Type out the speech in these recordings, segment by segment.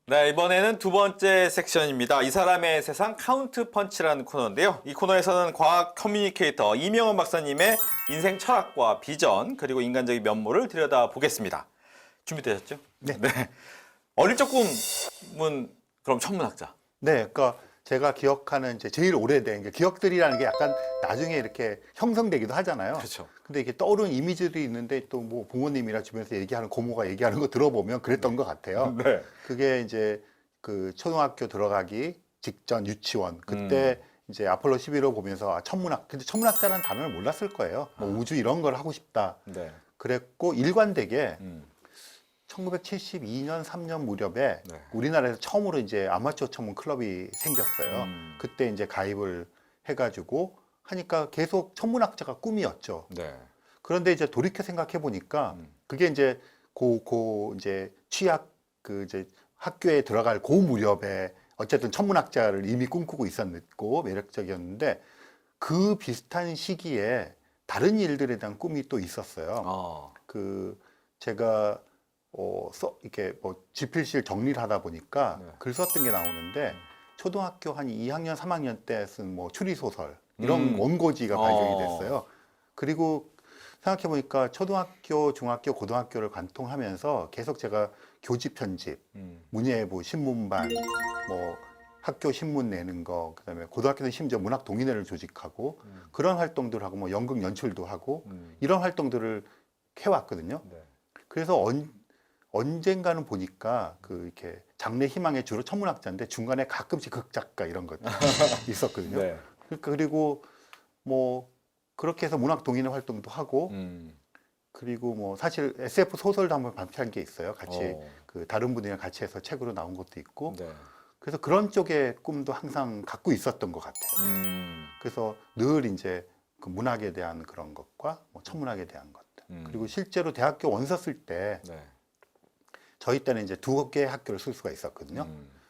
네, 이번에는 두 번째 섹션입니다. 이 사람의 세상 카운트 펀치라는 코너인데요. 이 코너에서는 과학 커뮤니케이터 이명원 박사님의 인생 철학과 비전 그리고 인간적인 면모를 들여다보겠습니다. 준비되셨죠? 네. 어릴 적 꿈은 그럼 천문학자. 네, 그러니까 제가 기억하는 이제 제일 오래된 게 기억들이라는 게 약간 나중에 이렇게 형성되기도 하잖아요. 그렇죠. 근데 이게 떠오르는 이미지들이 있는데 또 뭐 부모님이나 주변에서 얘기하는 고모가 얘기하는 거 들어보면 그랬던 것 같아요. 네. 그게 이제 그 초등학교 들어가기 직전 유치원 그때 이제 아폴로 11호 보면서 아, 천문학, 근데 천문학자라는 단어를 몰랐을 거예요. 뭐 우주 이런 걸 하고 싶다. 네. 그랬고 일관되게 음. 1972년, 3년 무렵에 네. 우리나라에서 처음으로 이제 아마추어 천문 클럽이 생겼어요. 그때 이제 가입을 해가지고 하니까 계속 천문학자가 꿈이었죠. 네. 그런데 이제 돌이켜 생각해 보니까 그게 이제 이제 취학 그 이제 학교에 들어갈 고 무렵에 어쨌든 천문학자를 이미 꿈꾸고 있었고 매력적이었는데 그 비슷한 시기에 다른 일들에 대한 꿈이 또 있었어요. 그 제가 이렇게 뭐 지필실 정리를 하다 보니까 네. 글 썼던 게 나오는데 초등학교 한 2학년, 3학년 때 쓴 뭐 추리소설 이런 원고지가 발견이 됐어요. 그리고 생각해 보니까 초등학교, 중학교, 고등학교를 관통하면서 계속 제가 교지 편집, 문예부, 신문반, 뭐 학교 신문 내는 거, 그다음에 고등학교는 심지어 문학 동인회를 조직하고 그런 활동들 하고 뭐 연극 연출도 하고 이런 활동들을 해왔거든요. 네. 그래서 언젠가는 보니까 그 이렇게 장래 희망의 주로 천문학자인데 중간에 가끔씩 극작가 이런 것 있었거든요. 네. 그리고 뭐 그렇게 해서 문학 동인회 활동도 하고 그리고 뭐 사실 SF 소설도 한번 발표한 게 있어요. 같이 그 다른 분들이랑 같이 해서 책으로 나온 것도 있고. 네. 그래서 그런 쪽의 꿈도 항상 갖고 있었던 것 같아요. 그래서 늘 이제 그 문학에 대한 그런 것과 뭐 천문학에 대한 것들. 그리고 실제로 대학교 원서 쓸 때 네. 저희 때는 이제 두 개의 학교를 쓸 수가 있었거든요.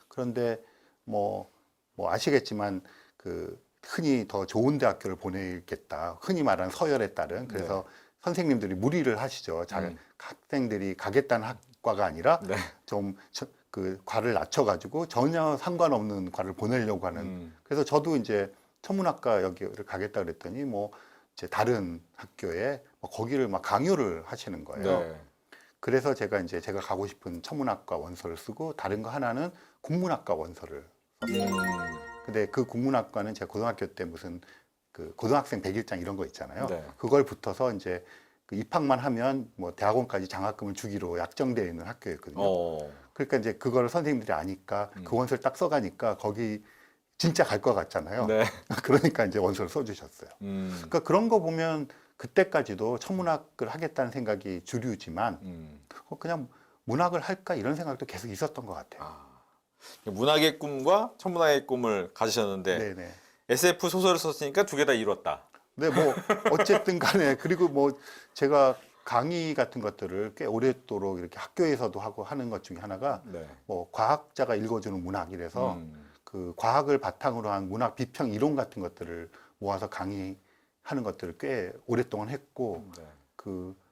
그런데 뭐 아시겠지만 그 흔히 더 좋은 대학교를 보내겠다. 흔히 말하는 서열에 따른. 그래서 선생님들이 무리를 하시죠. 학생들이 가겠다는 학과가 아니라 네. 좀 그 과를 낮춰가지고 전혀 상관없는 과를 보내려고 하는. 그래서 저도 이제 천문학과 여기를 가겠다 그랬더니 뭐 이제 다른 학교에 뭐 거기를 막 강요를 하시는 거예요. 네. 그래서 제가 가고 싶은 천문학과 원서를 쓰고 다른 거 하나는 국문학과 원서를 썼어요. 근데 그 국문학과는 제가 고등학교 때 무슨 그 고등학생 100일장 이런 거 있잖아요. 네. 그걸 붙어서 이제 그 입학만 하면 뭐 대학원까지 장학금을 주기로 약정되어 있는 학교였거든요. 그러니까 이제 그걸 선생님들이 아니까 그 원서를 딱 써가니까 거기 진짜 갈 것 같잖아요. 네. 그러니까 이제 원서를 써주셨어요. 그러니까 그런 거 보면 그때까지도 천문학을 하겠다는 생각이 주류지만 그냥 문학을 할까 이런 생각도 계속 있었던 것 같아요. 문학의 꿈과 천문학의 꿈을 가지셨는데 네네. SF 소설을 썼으니까 두 개 다 이뤘다. 네, 뭐 어쨌든 간에 그리고 뭐 제가 강의 같은 것들을 꽤 오랫도록 이렇게 학교에서도 하고 하는 것 중에 하나가 네. 뭐 과학자가 읽어주는 문학이라서 그 과학을 바탕으로 한 문학 비평 이론 같은 것들을 모아서 강의하는 것들을 꽤 오랫동안 했고 네.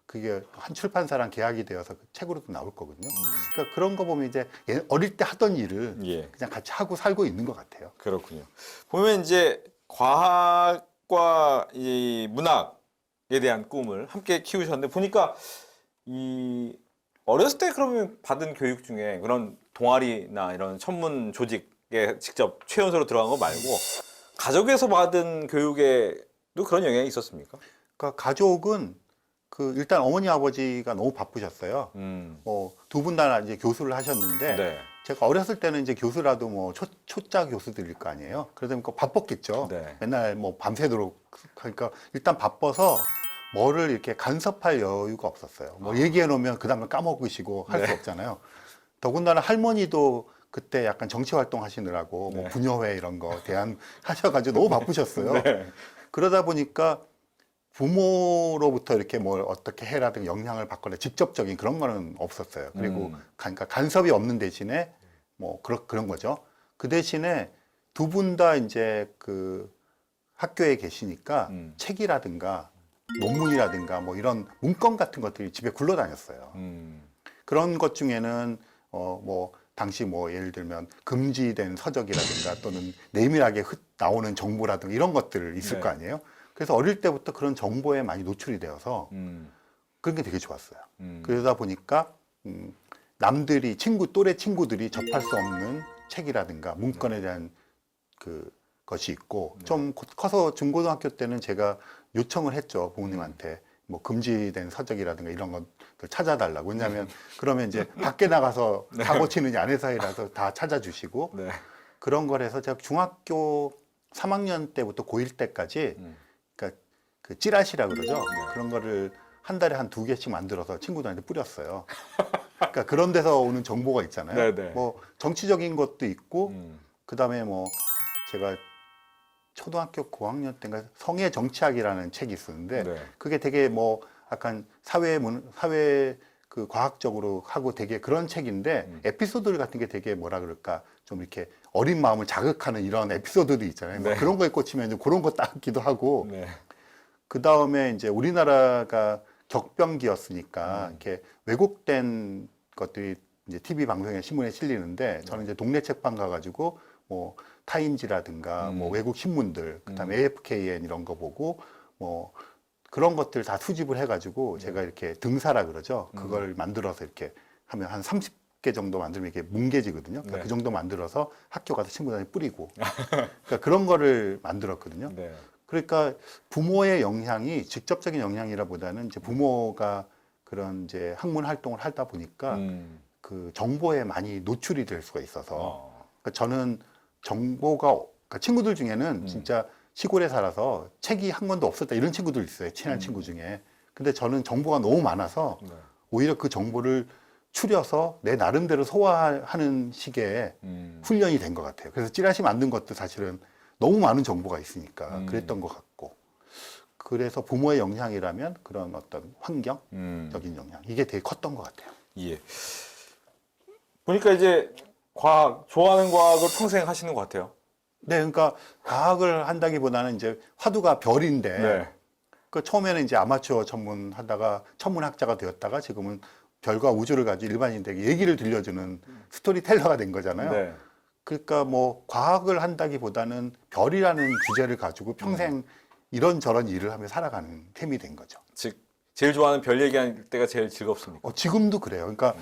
그게 한 출판사랑 계약이 되어서 그 책으로도 나올 거거든요. 그러니까 그런 거 보면 이제 어릴 때 하던 일을 예. 그냥 같이 하고 살고 있는 것 같아요. 그렇군요. 보면 이제 과학과 이 문학에 대한 꿈을 함께 키우셨는데 보니까 이 어렸을 때 그러면 받은 교육 중에 그런 동아리나 이런 천문 조직에 직접 최연소로 들어간 거 말고 가족에서 받은 교육에도 그런 영향이 있었습니까? 그러니까 가족은 일단 어머니 아버지가 너무 바쁘셨어요. 두 분 다 이제 교수를 하셨는데 네. 제가 어렸을 때는 이제 교수라도 뭐 초짜 교수들일 거 아니에요. 그러다 보니까 바빴겠죠. 네. 맨날 뭐 밤새도록 그러니까 일단 바빠서 뭐를 이렇게 간섭할 여유가 없었어요. 뭐 얘기해 놓으면 그 다음에 까먹으시고 할 수 없잖아요. 더군다나 할머니도 그때 약간 정치 활동 하시느라고 뭐 부녀회 이런 거 하셔가지고 너무 바쁘셨어요. 네. 그러다 보니까 부모로부터 이렇게 뭘 어떻게 해라든가 영향을 받거나 직접적인 그런 거는 없었어요. 그리고 그러니까 간섭이 없는 대신에 뭐 그런 거죠. 그 대신에 두 분 다 이제 그 학교에 계시니까 책이라든가 논문이라든가 뭐 이런 문건 같은 것들이 집에 굴러다녔어요. 그런 것 중에는 뭐 당시 뭐 예를 들면 금지된 서적이라든가 또는 내밀하게 나오는 정보라든가 이런 것들 있을 네. 거 아니에요. 그래서 어릴 때부터 그런 정보에 많이 노출이 되어서 그런 게 되게 좋았어요. 그러다 보니까 남들이 또래 친구들이 접할 수 없는 책이라든가 문건에 대한 그 것이 있고 좀 커서 중고등학교 때는 제가 요청을 했죠 부모님한테 뭐 금지된 서적이라든가 이런 것 찾아달라고. 왜냐하면 그러면 이제 밖에 나가서 사고 치느니 아내 사이라서 다 찾아주시고 네. 그런 걸 해서 제가 중학교 3학년 때부터 고1 때까지 그러니까 그 찌라시라 그러죠. 그런 거를 한 달에 한 2개씩 만들어서 친구들한테 뿌렸어요. 그러니까 그런 데서 오는 정보가 있잖아요. 네네. 뭐 정치적인 것도 있고 그다음에 뭐 제가 초등학교 고학년 때인가 성의 정치학이라는 책이 있었는데 네. 그게 되게 뭐 약간 사회 그 과학적으로 하고 되게 그런 책인데 에피소드 같은 게 되게 뭐라 그럴까 좀 이렇게 어린 마음을 자극하는 이런 에피소드도 있잖아요. 뭐 네. 그런 거에 꽂히면 좀 그런 거 따기도 하고 네. 그 다음에 이제 우리나라가 격변기였으니까 이렇게 왜곡된 것들이 이제 TV 방송에 신문에 실리는데 저는 이제 동네 책방 가가지고 뭐 타임지라든가 뭐 외국 신문들 그다음에 AFKN 이런 거 보고 뭐 그런 것들 다 수집을 해가지고 제가 이렇게 등사라 그러죠. 그걸 만들어서 이렇게 하면 한 30개 정도 만들면 이렇게 뭉개지거든요. 그러니까 네. 그 정도 만들어서 학교 가서 친구들한테 뿌리고 그러니까 그런 거를 만들었거든요. 네. 그러니까 부모의 영향이 직접적인 영향이라보다는 이제 부모가 그런 이제 학문 활동을 하다 보니까 그 정보에 많이 노출이 될 수가 있어서 그러니까 저는 정보가 그러니까 친구들 중에는 진짜 시골에 살아서 책이 한 권도 없었다 이런 친구들 있어요. 친한 친구 중에. 근데 저는 정보가 너무 많아서 네. 오히려 그 정보를 추려서 내 나름대로 소화하는 식의 훈련이 된 것 같아요. 그래서 찌라시 만든 것도 사실은 너무 많은 정보가 있으니까 그랬던 것 같고. 그래서 부모의 영향이라면 그런 어떤 환경적인 영향 이게 되게 컸던 것 같아요. 예. 보니까 이제 좋아하는 과학을 평생 하시는 것 같아요. 네, 그러니까 과학을 한다기보다는 이제 화두가 별인데 네. 그 처음에는 이제 아마추어 전문하다가 천문학자가 되었다가 지금은 별과 우주를 가지고 일반인들에게 얘기를 들려주는 스토리텔러가 된 거잖아요. 네. 그러니까 뭐 과학을 한다기보다는 별이라는 주제를 가지고 평생 이런저런 일을 하며 살아가는 셈이 된 거죠. 즉 제일 좋아하는 별 얘기할 때가 제일 즐겁습니까? 지금도 그래요. 그러니까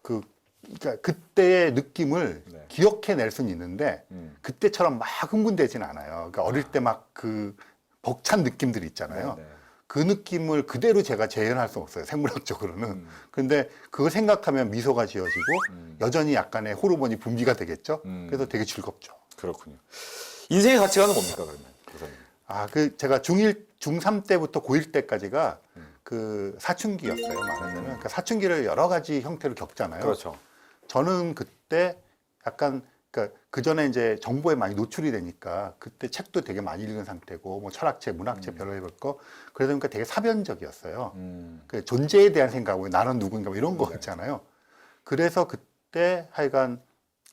그러니까 그때의 느낌을 네. 기억해낼 수는 있는데 그때처럼 막 흥분되진 않아요. 그러니까 어릴 때 막 그 벅찬 느낌들 있잖아요. 네, 네. 그 느낌을 그대로 제가 재현할 수 없어요. 생물학적으로는. 근데 그거 생각하면 미소가 지어지고 여전히 약간의 호르몬이 분비가 되겠죠. 그래서 되게 즐겁죠. 그렇군요. 인생의 가치관은 뭡니까 그러면? 교수님? 그 제가 중3 때부터 고1 때까지가 그 사춘기였어요. 말하자면. 그러니까 사춘기를 여러 가지 형태로 겪잖아요. 그렇죠. 저는 그때 약간 그러니까 그 전에 이제 정보에 많이 노출이 되니까 그때 책도 되게 많이 읽은 상태고 뭐 철학책, 문학책 별로 해볼 거 그러다 보니까 되게 사변적이었어요. 그 존재에 대한 생각, 나는 누구인가 뭐 이런 거 있잖아요. 그래서 그때 하여간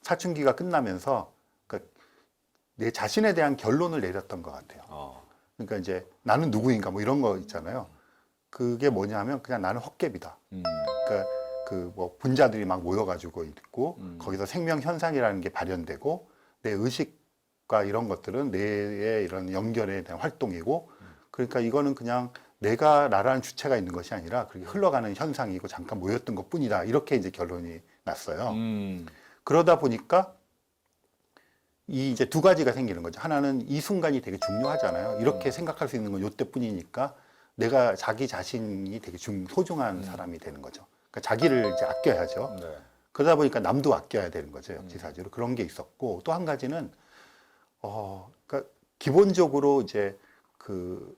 사춘기가 끝나면서 그러니까 내 자신에 대한 결론을 내렸던 것 같아요. 그러니까 이제 나는 누구인가 뭐 이런 거 있잖아요. 그게 뭐냐면 그냥 나는 헛개비다. 그러니까 그 뭐 분자들이 막 모여가지고 있고 거기서 생명 현상이라는 게 발현되고 내 의식과 이런 것들은 뇌의 이런 연결에 대한 활동이고 그러니까 이거는 그냥 내가 나라는 주체가 있는 것이 아니라 그렇게 흘러가는 현상이고 잠깐 모였던 것뿐이다. 이렇게 이제 결론이 났어요. 그러다 보니까 이 이제 두 가지가 생기는 거죠. 하나는 이 순간이 되게 중요하잖아요. 이렇게 생각할 수 있는 건 요때뿐이니까 내가 자기 자신이 되게 소중한 사람이 되는 거죠. 그러니까 자기를 이제 아껴야죠. 네. 그러다 보니까 남도 아껴야 되는 거죠. 역지사지로 그런 게 있었고 또 한 가지는 그러니까 기본적으로 이제 그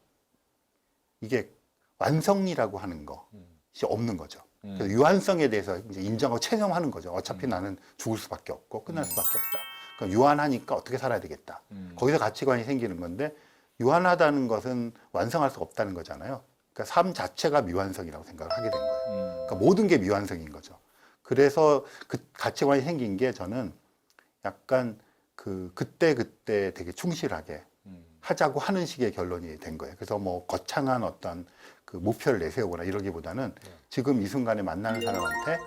이게 완성이라고 하는 것이 없는 거죠. 그래서 유한성에 대해서 이제 인정하고 체념하는 거죠. 어차피 나는 죽을 수밖에 없고 끝날 수밖에 없다. 그러니까 유한하니까 어떻게 살아야 되겠다. 거기서 가치관이 생기는 건데 유한하다는 것은 완성할 수 없다는 거잖아요. 그러니까 삶 자체가 미완성이라고 생각을 하게 된 거예요. 그러니까 모든 게 미완성인 거죠. 그래서 그 가치관이 생긴 게 저는 약간 그때 되게 충실하게 하자고 하는 식의 결론이 된 거예요. 그래서 뭐 거창한 어떤 그 목표를 내세우거나 이러기보다는 지금 이 순간에 만나는 사람한테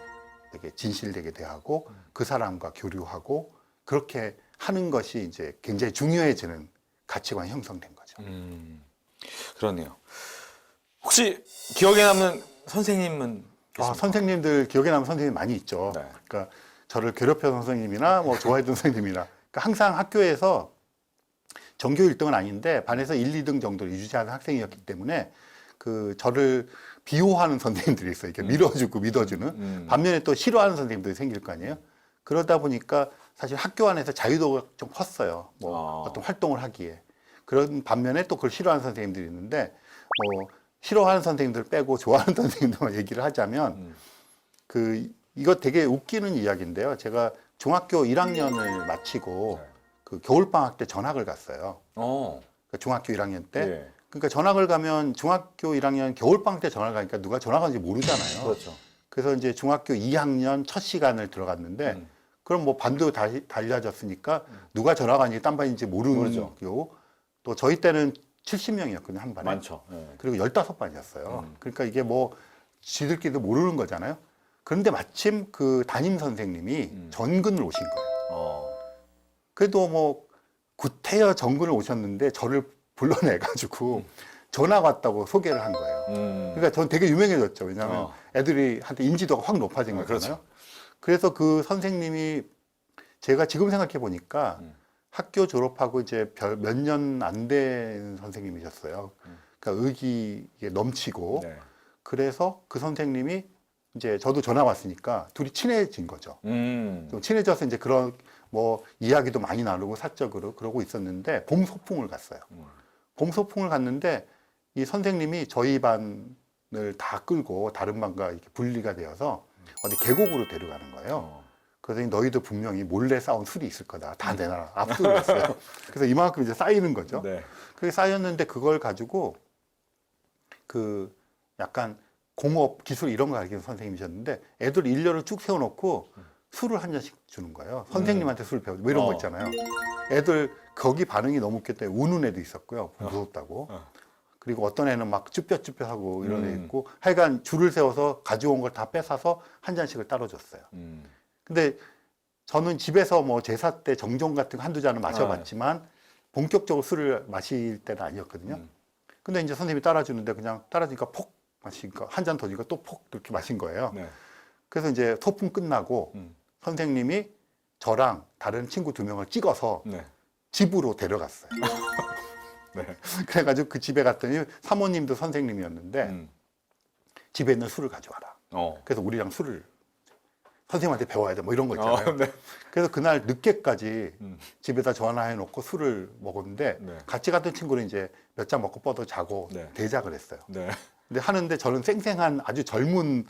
되게 진실되게 대하고 그 사람과 교류하고 그렇게 하는 것이 이제 굉장히 중요해지는 가치관이 형성된 거죠. 그러네요. 혹시 기억에 남는 선생님은 계십니까? 선생님들 기억에 남는 선생님 많이 있죠. 네. 그러니까 저를 괴롭혔던 선생님이나 뭐 좋아했던 선생님이나 그러니까 항상 학교에서 전교 1등은 아닌데 반에서 1, 2등 정도를 유지하는 학생이었기 때문에 그 저를 비호하는 선생님들이 있어요. 이렇게 밀어주고 믿어주는. 반면에 또 싫어하는 선생님들이 생길 거 아니에요. 그러다 보니까 사실 학교 안에서 자유도가 좀 컸어요. 뭐 어떤 활동을 하기에. 그런 반면에 또 그걸 싫어하는 선생님들이 있는데 뭐 싫어하는 선생님들 빼고 좋아하는 선생님들만 얘기를 하자면 이거 되게 웃기는 이야기인데요. 제가 중학교 1학년을 마치고 그 겨울방학 때 전학을 갔어요. 그러니까 중학교 1학년 때. 예. 그러니까 전학을 가면 중학교 1학년 겨울방학 때 전학을 가니까 누가 전학 가는지 모르잖아요. 그렇죠. 그래서 이제 중학교 2학년 첫 시간을 들어갔는데 그럼 뭐 반도 달라졌으니까 누가 전학 가는지 딴 반인지 모르는 모르죠. 거고 또 저희 때는 70명이었거든요, 한 반에. 많죠. 예. 그리고 15반이었어요. 그러니까 이게 뭐 지들끼리도 모르는 거잖아요. 그런데 마침 그 담임 선생님이 전근을 오신 거예요. 그래도 뭐 구태여 전근을 오셨는데 저를 불러내가지고 전학 왔다고 소개를 한 거예요. 그러니까 전 되게 유명해졌죠. 왜냐하면 애들이 한테 인지도가 확 높아진 거잖아요. 그렇죠. 그래서 그 선생님이 제가 지금 생각해 보니까 학교 졸업하고 이제 몇 년 안 된 선생님이셨어요. 그러니까 의기에 넘치고 네. 그래서 그 선생님이 이제 저도 전화 왔으니까 둘이 친해진 거죠. 좀 친해져서 이제 그런 뭐 이야기도 많이 나누고 사적으로 그러고 있었는데 봄 소풍을 갔어요. 봄 소풍을 갔는데 이 선생님이 저희 반을 다 끌고 다른 반과 이렇게 분리가 되어서 어디 계곡으로 데려가는 거예요. 그러더니 너희도 분명히 몰래 쌓은 술이 있을 거다. 다 내놔라. 압수를 했어요. 그래서 이만큼 이제 쌓이는 거죠. 네. 그게 쌓였는데 그걸 가지고 그 약간 공업 기술 이런 거 가르치는 선생님이셨는데 애들 일렬을 쭉 세워놓고 술을 한 잔씩 주는 거예요. 선생님한테 술을 배우고 뭐 이런 거 있잖아요. 애들 거기 반응이 너무 웃겼대. 우는 애도 있었고요. 무섭다고. 그리고 어떤 애는 막 쭈뼛쭈뼛하고 이런 애 있고 하여간 줄을 세워서 가져온 걸 다 뺏어서 한 잔씩을 따로 줬어요. 근데 저는 집에서 뭐 제사 때 정종 같은 거 한두 잔을 마셔봤지만 본격적으로 술을 마실 때는 아니었거든요. 근데 이제 선생님이 따라주는데 그냥 따라주니까 폭 마시니까 한 잔 더 주니까 또 폭 이렇게 마신 거예요. 네. 그래서 이제 소풍 끝나고 선생님이 저랑 다른 친구 2명을 찍어서 네. 집으로 데려갔어요. 네. 그래가지고 그 집에 갔더니 사모님도 선생님이었는데 집에 있는 술을 가져와라. 그래서 우리랑 술을 선생님한테 배워야 돼 뭐 이런 거 있잖아요. 네. 그래서 그날 늦게까지 집에다 전화해놓고 술을 먹었는데 네. 같이 갔던 친구는 이제 몇 잔 먹고 뻗어 자고 네. 대작을 했어요. 네. 근데 하는데 저는 쌩쌩한 아주 젊은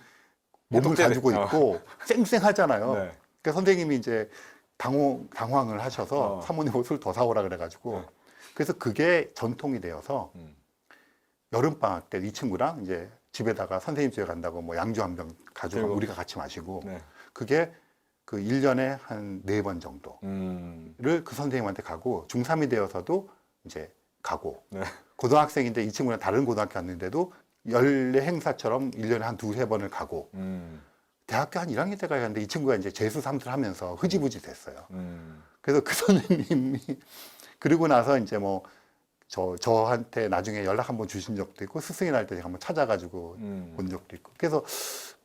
몸을 똑대네. 가지고 있고 쌩쌩하잖아요. 네. 그러니까 선생님이 이제 당황을 하셔서 사모님 술 더 사오라 그래가지고 그래서 그게 전통이 되어서 여름방학 때 이 친구랑 이제 집에다가 선생님 집에 간다고 뭐 양주 한 병 가져가 그리고- 우리가 같이 마시고 네. 그게 그 1년에 한 4번 정도를 그 선생님한테 가고 중3이 되어서도 이제 가고 네. 고등학생인데 이 친구는 다른 고등학교 갔는데도 연례 행사처럼 1년에 한 2-3번을 가고 대학교 한 1학년 때까지 갔는데 이 친구가 이제 재수 삼수를 하면서 흐지부지 됐어요. 그래서 그 선생님이 그리고 나서 이제 뭐 저한테 나중에 연락 한번 주신 적도 있고 스승이 날 때 제가 한번 찾아가지고 본 적도 있고 그래서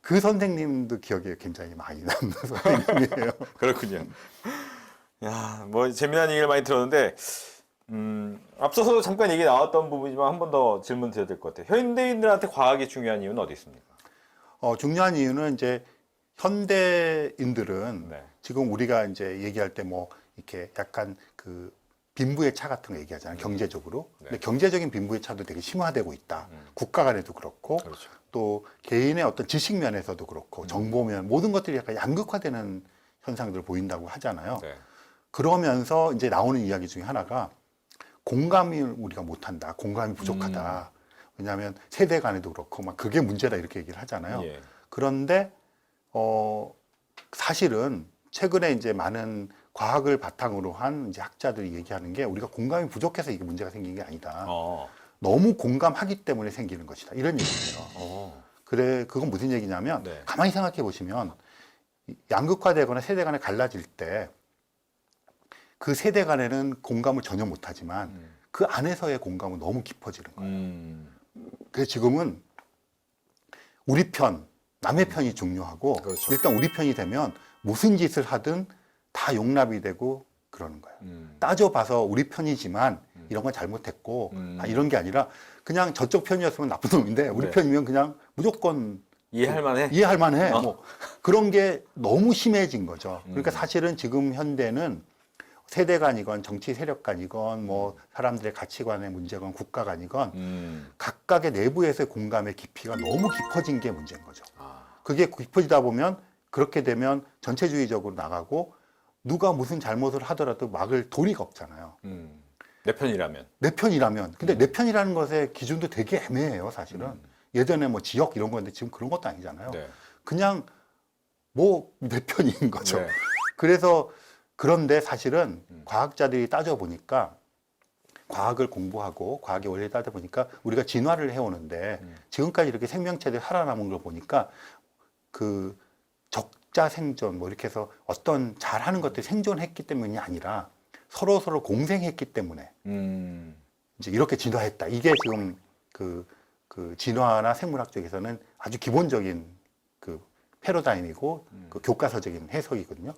그 선생님도 기억에 굉장히 많이 남는 선생님이에요. 그렇군요. 야, 뭐 재미난 얘기를 많이 들었는데 앞서서도 잠깐 얘기 나왔던 부분이지만 한 번 더 질문 드려야 될 것 같아요. 현대인들한테 과학이 중요한 이유는 어디 있습니까? 중요한 이유는 이제 현대인들은 네. 지금 우리가 이제 얘기할 때 뭐 이렇게 약간 그 빈부의 차 같은 거 얘기하잖아요. 경제적으로. 네. 근데 경제적인 빈부의 차도 되게 심화되고 있다. 국가 간에도 그렇고 그렇죠. 또 개인의 어떤 지식 면에서도 그렇고 정보면 모든 것들이 약간 양극화되는 현상들을 보인다고 하잖아요. 네. 그러면서 이제 나오는 이야기 중에 하나가 공감을 우리가 못한다. 공감이 부족하다. 왜냐하면 세대 간에도 그렇고 막 그게 문제다 이렇게 얘기를 하잖아요. 예. 그런데 사실은 최근에 이제 많은 과학을 바탕으로 한 이제 학자들이 얘기하는 게 우리가 공감이 부족해서 이게 문제가 생긴 게 아니다. 너무 공감하기 때문에 생기는 것이다. 이런 얘기예요. 그래, 그건 무슨 얘기냐면 네. 가만히 생각해 보시면 양극화되거나 세대 간에 갈라질 때 그 세대 간에는 공감을 전혀 못하지만 그 안에서의 공감은 너무 깊어지는 거예요. 그래서 지금은 우리 편, 남의 편이 중요하고 그렇죠. 일단 우리 편이 되면 무슨 짓을 하든 다 용납이 되고 그러는 거예요. 따져봐서 우리 편이지만 이런 건 잘못했고 이런 게 아니라 그냥 저쪽 편이었으면 나쁜 놈인데 우리 네. 편이면 그냥 무조건 이해할 만해. 이해할 만해. 뭐 그런 게 너무 심해진 거죠. 그러니까 사실은 지금 현대는 세대 간이건 정치 세력 간이건 뭐 사람들의 가치관의 문제건 국가 간이건 각각의 내부에서의 공감의 깊이가 너무 깊어진 게 문제인 거죠. 그게 깊어지다 보면 그렇게 되면 전체주의적으로 나가고 누가 무슨 잘못을 하더라도 막을 도리가 없잖아요. 내 편이라면. 내 편이라면. 근데 내 편이라는 것의 기준도 되게 애매해요, 사실은. 예전에 뭐 지역 이런 건데 지금 그런 것도 아니잖아요. 네. 그냥 뭐 내 편인 거죠. 네. 그래서 그런데 사실은 과학자들이 따져보니까 과학을 공부하고 과학의 원리를 따져보니까 우리가 진화를 해오는데 지금까지 이렇게 생명체들이 살아남은 걸 보니까 그 적자 생존 뭐 이렇게 해서 어떤 잘하는 것들이 생존했기 때문이 아니라 서로 공생했기 때문에 이제 이렇게 진화했다. 이게 지금 그 진화나 생물학 쪽에서는 아주 기본적인 그 패러다임이고 그 교과서적인 해석이거든요.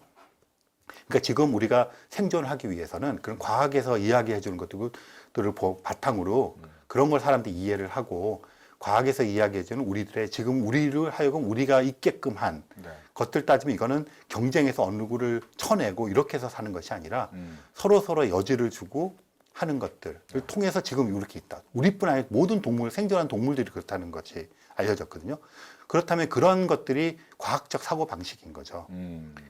그러니까 지금 우리가 생존하기 위해서는 그런 과학에서 이야기해 주는 것들을 바탕으로 그런 걸 사람들이 이해를 하고 과학에서 이야기해 주는 우리들의 지금 우리를 하여금 우리가 있게끔 한 네. 것들 따지면 이거는 경쟁에서 어느 누구를 쳐내고 이렇게 해서 사는 것이 아니라 서로 여지를 주고 하는 것들을 통해서 지금 이렇게 있다. 우리뿐 아니라 모든 동물, 생존한 동물들이 그렇다는 것이 알려졌거든요. 그렇다면 그런 것들이 과학적 사고 방식인 거죠.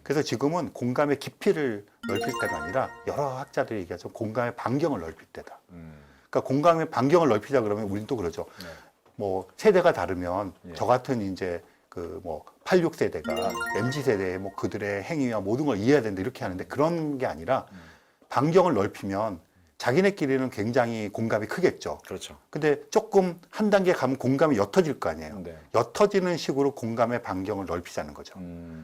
그래서 지금은 공감의 깊이를 넓힐 때가 아니라 여러 학자들이 얘기하죠. 공감의 반경을 넓힐 때다. 그러니까 공감의 반경을 넓히자 그러면 우리는 또 그러죠. 네. 뭐 세대가 다르면 예. 저 같은 이제 그 뭐 86세대가 MZ세대의 뭐 그들의 행위와 모든 걸 이해해야 된다 이렇게 하는데 그런 게 아니라 반경을 넓히면 자기네끼리는 굉장히 공감이 크겠죠. 그렇죠. 근데 조금 한 단계 가면 공감이 옅어질 거 아니에요. 네. 옅어지는 식으로 공감의 반경을 넓히자는 거죠.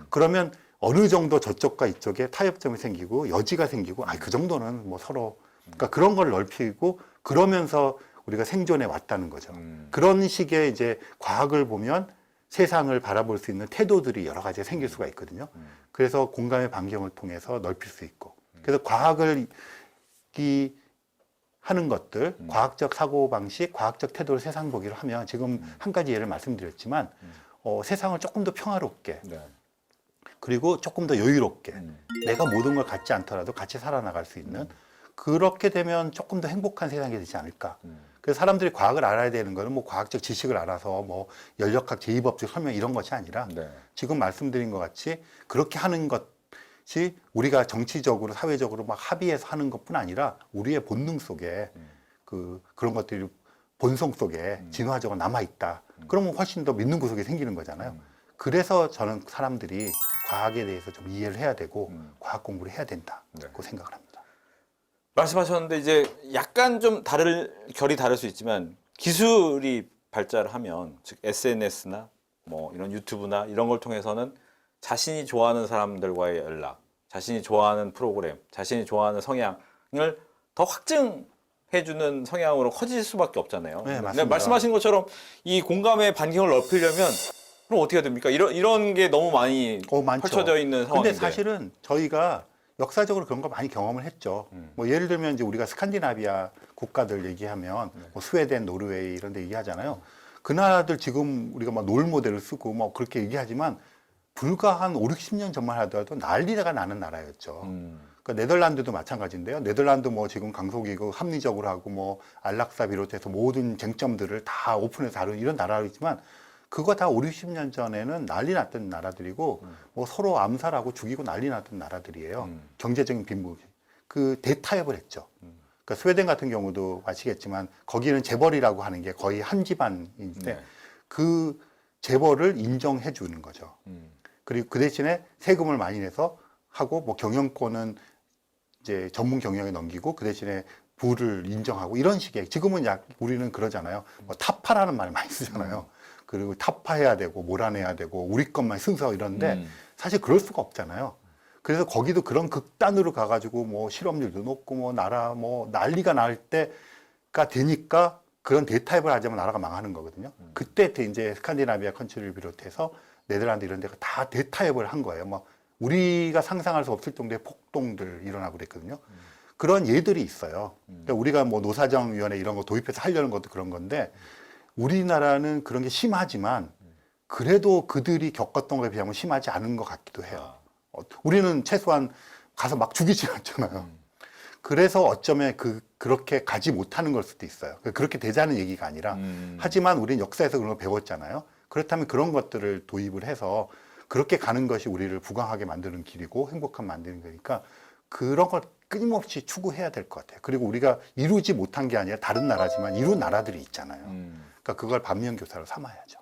그러면 어느 정도 저쪽과 이쪽에 타협점이 생기고 여지가 생기고 그 정도는 뭐 서로 그러니까 그런 걸 넓히고 그러면서 우리가 생존해 왔다는 거죠. 그런 식의 이제 과학을 보면 세상을 바라볼 수 있는 태도들이 여러 가지 생길 수가 있거든요. 그래서 공감의 반경을 통해서 넓힐 수 있고 그래서 과학을 하는 것들, 과학적 사고방식, 과학적 태도를 세상 보기로 하면 지금 한 가지 예를 말씀드렸지만 세상을 조금 더 평화롭게 네. 그리고 조금 더 여유롭게 내가 모든 걸 갖지 않더라도 같이 살아나갈 수 있는 그렇게 되면 조금 더 행복한 세상이 되지 않을까. 그래서 사람들이 과학을 알아야 되는 거는 뭐 과학적 지식을 알아서 뭐 연력학, 제2법칙 설명 이런 것이 아니라 네. 지금 말씀드린 것 같이 그렇게 하는 것이 우리가 정치적으로 사회적으로 막 합의해서 하는 것뿐 아니라 우리의 본능 속에 그런 것들이 본성 속에 진화적으로 남아 있다. 그러면 훨씬 더 믿는 구석이 생기는 거잖아요. 그래서 저는 사람들이 과학에 대해서 좀 이해를 해야 되고 과학 공부를 해야 된다고 생각을 합니다. 말씀하셨는데 이제 약간 좀 결이 다를 수 있지만 기술이 발달을 하면 즉 SNS나 뭐 이런 유튜브나 이런 걸 통해서는 자신이 좋아하는 사람들과의 연락, 자신이 좋아하는 프로그램, 자신이 좋아하는 성향을 더 확증해주는 성향으로 커질 수밖에 없잖아요. 네, 맞습니다. 근데 말씀하신 것처럼 이 공감의 반경을 넓히려면 그럼 어떻게 해야 됩니까? 이런 게 너무 많이 많죠. 펼쳐져 있는 상황인데. 근데 사실은 저희가 역사적으로 그런 걸 많이 경험을 했죠. 뭐 예를 들면 이제 우리가 스칸디나비아 국가들 얘기하면 뭐 스웨덴, 노르웨이 이런 데 얘기하잖아요. 그 나라들 지금 우리가 막 롤 모델을 쓰고 뭐 그렇게 얘기하지만 불과 한 5, 60년 전만 하더라도 난리가 나는 나라였죠. 그러니까 네덜란드도 마찬가지인데요. 네덜란드 뭐 지금 강소기고 합리적으로 하고 뭐 안락사 비롯해서 모든 쟁점들을 다 오픈해서 다루는 이런 나라이지만 그거 다 5, 60년 전에는 난리 났던 나라들이고 뭐 서로 암살하고 죽이고 난리 났던 나라들이에요. 경제적인 빈부. 그 대타협을 했죠. 그러니까 스웨덴 같은 경우도 아시겠지만 거기는 재벌이라고 하는 게 거의 한 집안인데 네. 그 재벌을 인정해 주는 거죠. 그리고 그 대신에 세금을 많이 내서 하고 뭐 경영권은 이제 전문 경영에 넘기고 그 대신에 부를 인정하고 이런 식의 지금은 우리는 그러잖아요. 뭐 타파라는 말 많이 쓰잖아요. 그리고 타파해야 되고 몰아내야 되고 우리 것만 순서 이런데 사실 그럴 수가 없잖아요. 그래서 거기도 그런 극단으로 가가지고 뭐 실업률도 높고 뭐 나라 뭐 난리가 날 때가 되니까 그런 대타협을 하자면 나라가 망하는 거거든요. 그때 이제 스칸디나비아 컨트리를 비롯해서 네덜란드 이런 데가 다 대타협을 한 거예요. 뭐 우리가 상상할 수 없을 정도의 폭동들 일어나고 그랬거든요. 그런 예들이 있어요. 그러니까 우리가 뭐 노사정위원회 이런 거 도입해서 하려는 것도 그런 건데 우리나라는 그런 게 심하지만 그래도 그들이 겪었던 것에 비하면 심하지 않은 것 같기도 해요. 우리는 최소한 가서 막 죽이지 않잖아요. 그래서 어쩌면 그렇게 가지 못하는 걸 수도 있어요. 그렇게 되자는 얘기가 아니라 하지만 우리는 역사에서 그런 거 배웠잖아요. 그렇다면 그런 것들을 도입을 해서 그렇게 가는 것이 우리를 부강하게 만드는 길이고 행복한 만드는 거니까 그런 걸 끊임없이 추구해야 될 것 같아요. 그리고 우리가 이루지 못한 게 아니라 다른 나라지만 이룬 나라들이 있잖아요. 그러니까 그걸 반면교사로 삼아야죠.